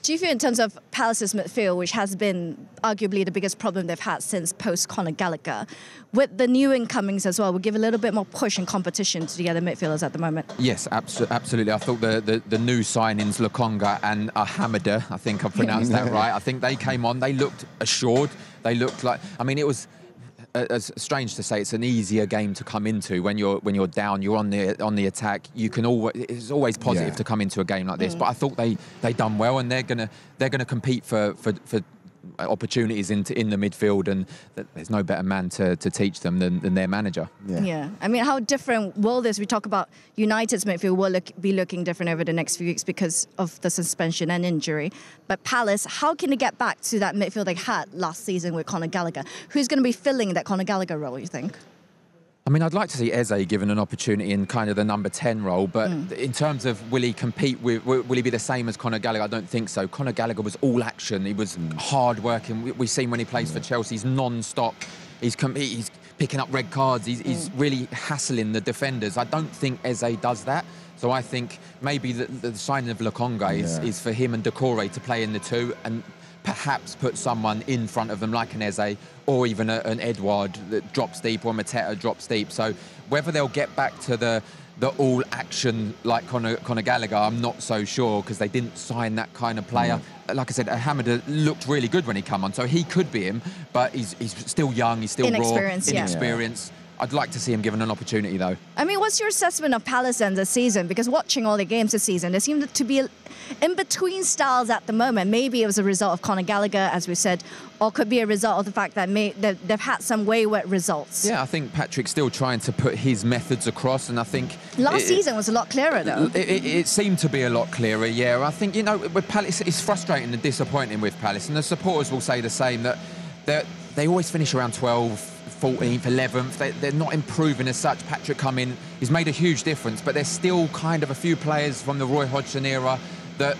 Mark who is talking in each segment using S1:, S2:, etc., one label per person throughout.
S1: Do you feel in terms of Palace's midfield, which has been arguably the biggest problem they've had since post-Conor Gallagher, with the new incomings as well, will give a little bit more push and competition to the other midfielders at the moment?
S2: Yes, absolutely. I thought the new signings, Lokonga and Hamida, I think I've pronounced that right, I think they came on, they looked assured, they looked like, I mean, it was... As strange to say, it's an easier game to come into when you're down, you're on the attack. You can always, it's always positive to come into a game like this. But I thought they done well, and they're gonna compete for opportunities in the midfield, and there's no better man to teach them than their manager.
S1: Yeah. I mean, how different will this? We talk about United's midfield will be looking different over the next few weeks because of the suspension and injury. But Palace, how can they get back to that midfield they had last season with Conor Gallagher? Who's going to be filling that Conor Gallagher role, you think?
S2: I mean, I'd like to see Eze given an opportunity in kind of the number 10 role, but in terms of will he compete with, will he be the same as Conor Gallagher? I don't think so. Conor Gallagher was all action. He was hard working. We've seen when he plays for Chelsea, he's non-stop. He's picking up red cards. He's really hassling the defenders. I don't think Eze does that. So I think maybe the signing of Lokonga is for him and Decore to play in the two, and perhaps put someone in front of them like an Eze or even an Edouard that drops deep, or Mateta drops deep. So whether they'll get back to the all action like Conor Gallagher, I'm not so sure, because they didn't sign that kind of player. Like I said, Hamida looked really good when he came on, so he could be him, but he's still young, he's still raw, inexperienced. I'd like to see him given an opportunity, though. I
S1: mean, what's your assessment of Palace then this season? Because watching all the games this season, there seemed to be in between styles at the moment. Maybe it was a result of Conor Gallagher, as we said, or could be a result of the fact that they've had some wayward results.
S2: Yeah, I think Patrick's still trying to put his methods across, and I think...
S1: Last season was a lot clearer, though.
S2: It seemed to be a lot clearer, yeah. I think, you know, with Palace, it's frustrating and disappointing with Palace, and the supporters will say the same, that they always finish around 12th, 14th, 11th. They're not improving as such. Patrick come in, he's made a huge difference, but there's still kind of a few players from the Roy Hodgson era that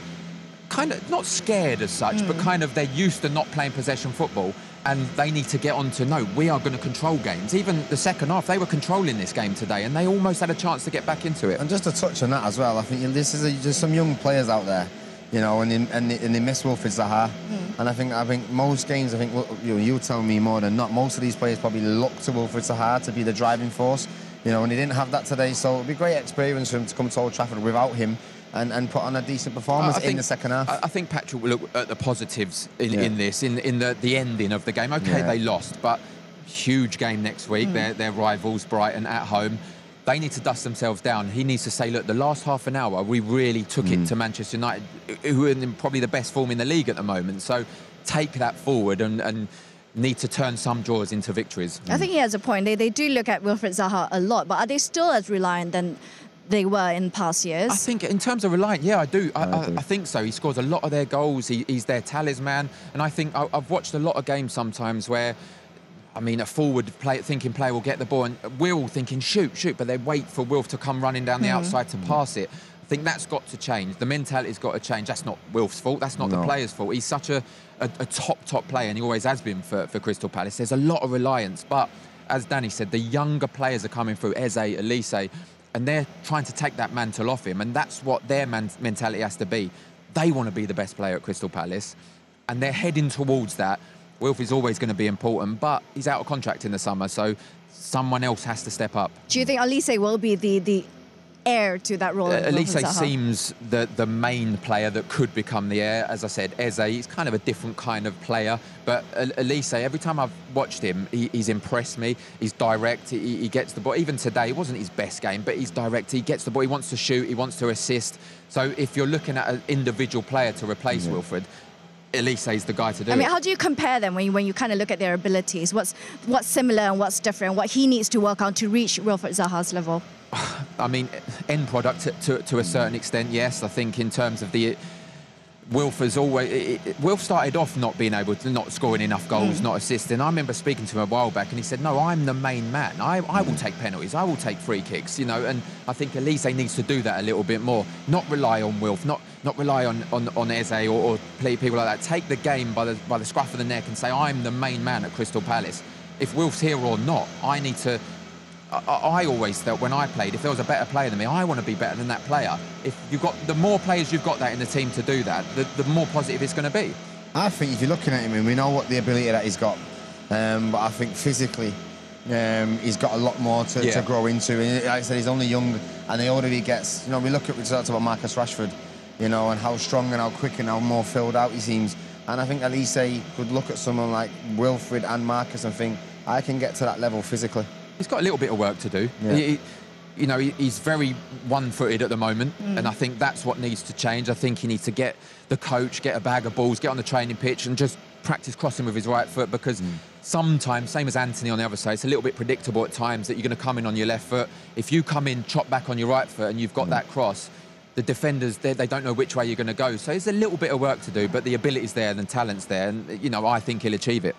S2: kind of, not scared as such, but kind of they're used to not playing possession football, and they need to get on to, no, we are going to control games. Even the second half, they were controlling this game today, and they almost had a chance to get back into it.
S3: And just to touch on that as well, I think there's some young players out there, you know, and they miss Wilfried Zaha. And I think most games, you tell me more than not, most of these players probably look to Wilfried Zaha to be the driving force, you know, and he didn't have that today. So it'd be a great experience for him to come to Old Trafford without him and put on a decent performance in the second half.
S2: I think Patrick will look at the positives in this, in the ending of the game. Okay, they lost, but huge game next week. Their rivals, Brighton, at home. They need to dust themselves down. He needs to say, look, the last half an hour, we really took it to Manchester United, who are in probably the best form in the league at the moment. So take that forward and need to turn some draws into victories.
S1: I think he has a point. They do look at Wilfried Zaha a lot, but are they still as reliant than they were in past years?
S2: I think in terms of reliant, yeah, I do. I think so. He scores a lot of their goals. He's their talisman. And I think I've watched a lot of games sometimes where, I mean, a forward-thinking player will get the ball, and we're all thinking, shoot, but they wait for Wilf to come running down the outside to pass it. I think that's got to change. The mentality's got to change. That's not Wilf's fault. That's not the player's fault. He's such a top player, and he always has been for Crystal Palace. There's a lot of reliance, but as Danny said, the younger players are coming through, Eze, Elise, and they're trying to take that mantle off him, and that's what their mentality has to be. They want to be the best player at Crystal Palace, and they're heading towards that. Wilf is always going to be important, but he's out of contract in the summer, so someone else has to step up.
S1: Do you think Elise will be the heir to that role?
S2: Elise seems the main player that could become the heir. As I said, Eze, he's kind of a different kind of player, but Elise, every time I've watched him, he's impressed me. He's direct, he gets the ball. Even today, it wasn't his best game, but he's direct, he gets the ball, he wants to shoot, he wants to assist. So if you're looking at an individual player to replace Wilfried, Elise is the guy to do it.
S1: I mean, how do you compare them when you kind of look at their abilities? What's similar and what's different? What he needs to work on to reach Wilfried Zaha's level?
S2: I mean, end product to a certain extent, yes. I think in terms of the... Wilf started off not being able to, not scoring enough goals, not assisting. I remember speaking to him a while back, and he said, no, I'm the main man. I will take penalties, I will take free kicks, you know, and I think Elise needs to do that a little bit more. Not rely on Wilf, not rely on Eze or people like that. Take the game by the scruff of the neck and say, I'm the main man at Crystal Palace. If Wilf's here or not, I need to I always felt when I played, if there was a better player than me, I want to be better than that player. If you've got the more players you've got that in the team to do that, the more positive it's going to be.
S3: I think if you're looking at him, and we know what the ability that he's got, but I think physically he's got a lot more to grow into. And like I said, he's only young, and the older he gets, you know, we talked about Marcus Rashford, you know, and how strong and how quick and how more filled out he seems. And I think Elise could look at someone like Wilfred and Marcus and think, I can get to that level physically.
S2: He's got a little bit of work to do.
S3: Yeah.
S2: You know, he's very one-footed at the moment, and I think that's what needs to change. I think he needs to get the coach, get a bag of balls, get on the training pitch and just practice crossing with his right foot, because sometimes, same as Anthony on the other side, it's a little bit predictable at times that you're going to come in on your left foot. If you come in, chop back on your right foot and you've got that cross, the defenders, they don't know which way you're going to go. So there's a little bit of work to do, but the ability's there and the talent's there, and, you know, I think he'll achieve it.